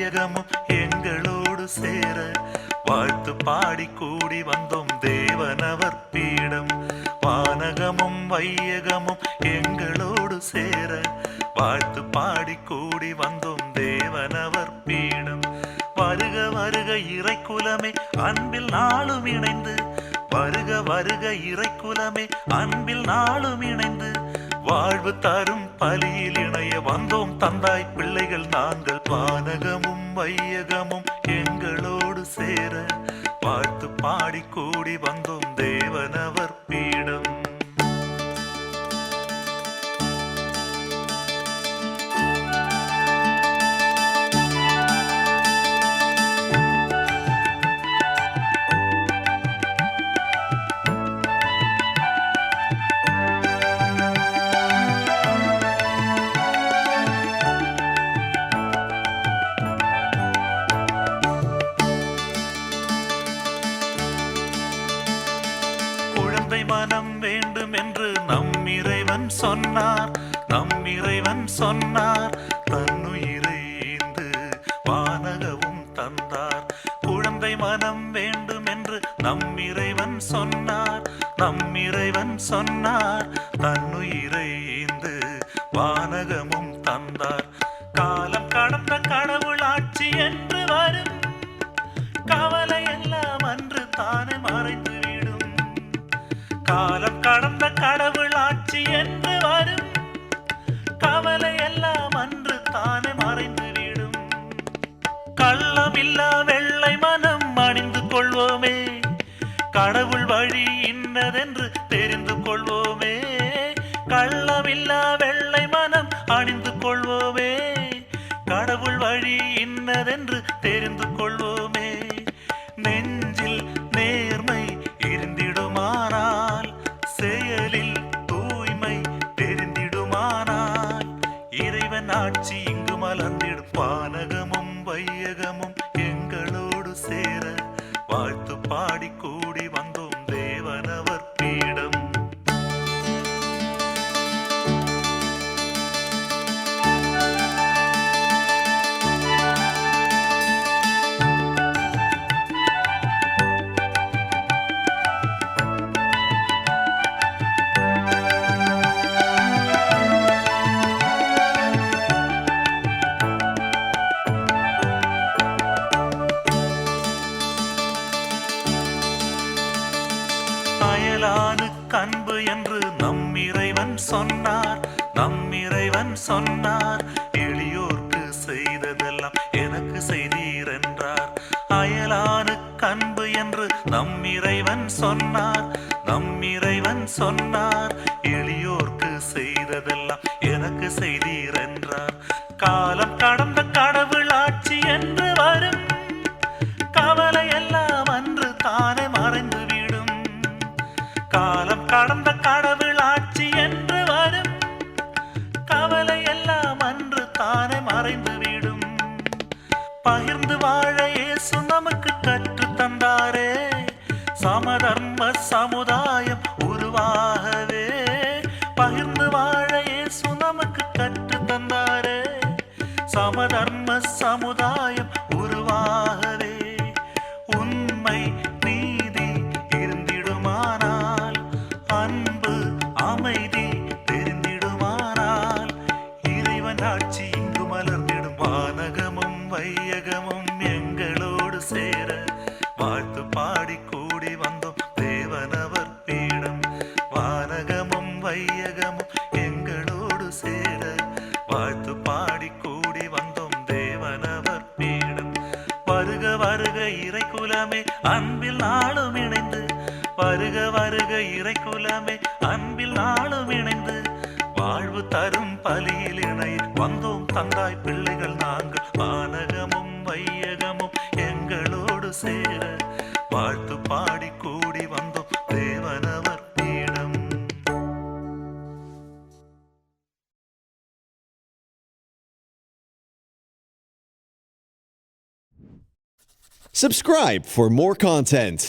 வையகமும் எங்களோடு சேர வாழ்த்து பாடி கூடி வந்தோம் தேவனவர் பீடம். வானகமும் வையகமும் எங்களோடு சேர வாழ்த்து பாடி கூடி வந்தோம் தேவனவர் பீடம். வருக வருக இறைக்குலமே அன்பில் நாளும் இணைந்து, வருக வருக இறைக்குலமே அன்பில் நாளும் இணைந்து, வாழ்வு தரும் பலியில் இணைய வந்தோம் தந்தாய் பிள்ளைகள் நாங்கள். வானகமும் வையகமும் எங்களோடு சேர வாழ்த்து பாடி கூடி வந்தோம் தேவனவர் பீடம். மனம் வேண்டும் என்று நம் இறைவன் சொன்னார், நம் இறைவன் சொன்னார். தன்னுயிரை ஈந்து வானகமும் தந்தார். குழந்தை மனம் வேண்டும் என்று நம் இறைவன் சொன்னார், நம் இறைவன் சொன்னார். தன்னுயிரை ஈந்து வானகமும் தந்தார். காலம் கடந்த கடவுள் ஆட்சி என்று வரும், கவலை எல்லாம் அன்று தானே மறைந்து விடும். காலம் கடந்த கடவுள் ஆட்சி என்று வரும், கவலை எல்லாம் அன்று தானே மறைந்து விடும். கள்ளமில்லா வெள்ளை மனம் அணிந்து கொள்வோமே, கடவுள் வழி இன்னதென்று தெரிந்து கொள்வோமே. கள்ளமில்லா வெள்ளை மனம் அணிந்து கொள்வோமே, கடவுள் வழி இன்னதென்று தெரிந்து கொள்வோமே. நெஞ்சில் நேர்மை இருந்திடுமானால், செயலில் தூய்மை தெரிந்திடுமானால், இறைவன் ஆட்சி இங்கு மலர்ந்திடும். வானகமும் வையகமும் எங்களோடு சேர வாழ்த்து பாடி கூடி வந்தோம் தேவனவர் பீடம். அயலானுக்கு அன்பு என்று நம் இறைவன் சொன்னார், நம் இறைவன் சொன்னார். எளியோர்க்கு செய்ததெல்லாம் எனக்கு செய்தீர் என்றார். அயலானுக்கு அன்பு என்று நம் இறைவன் சொன்னார், நம் இறைவன் சொன்னார். எளியோர்க்கு செய்ததெல்லாம் எனக்கு செய்தீர் என்றார். காலம் கடந்த கடவுள் ஆட்சி என்று வரும், கவலை எல்லாம் அன்று தானே மறைந்து விடும். காலம் கடந்த கடவுள் ஆட்சி என்று வரும், கவலை எல்லாம் அன்று தானே மறைந்து விடும். பகிர்ந்து வாழ இயேசு நமக்கு கற்று தந்தாரே, சமதர்ம சமுதாயம் உருவாகவே. பகிர்ந்து வாழ இயேசு நமக்கு கற்று தந்தாரே, சமதர்ம சமுதாயம் உருவாகவே. உண்மை நீதி இருந்திடுமானால், அன்பு அமைதி தெரிந்திடுமானால், இறைவன் ஆட்சி இங்கு மலர்ந்திடும். வானகமும் வையகமும் எங்களோடு சேர வாழ்த்து பாடி கூடி வந்தோம் தேவனவர் பீடம். வானகமும் வையகமும் எங்களோடு சேர வாழ்த்து பாடி கூடி வந்தோம் தேவனவர் பீடம். வருக வருக இறைக்குலமே அன்பில் நாளும் இணைந்து, வருக வருக இறைக்குலமே அன்பில் நாளும் இணைந்து, வாழ்வு தரும் பலியில் இணைய வந்தோம் தந்தாய் பிள்ளைகள் நாங்கள். வானகமும் வையகமும் எங்களோடு சேர வாழ்த்து பாடி கூடி வந்தோம் தேவனவர் பீடம். Subscribe for more content.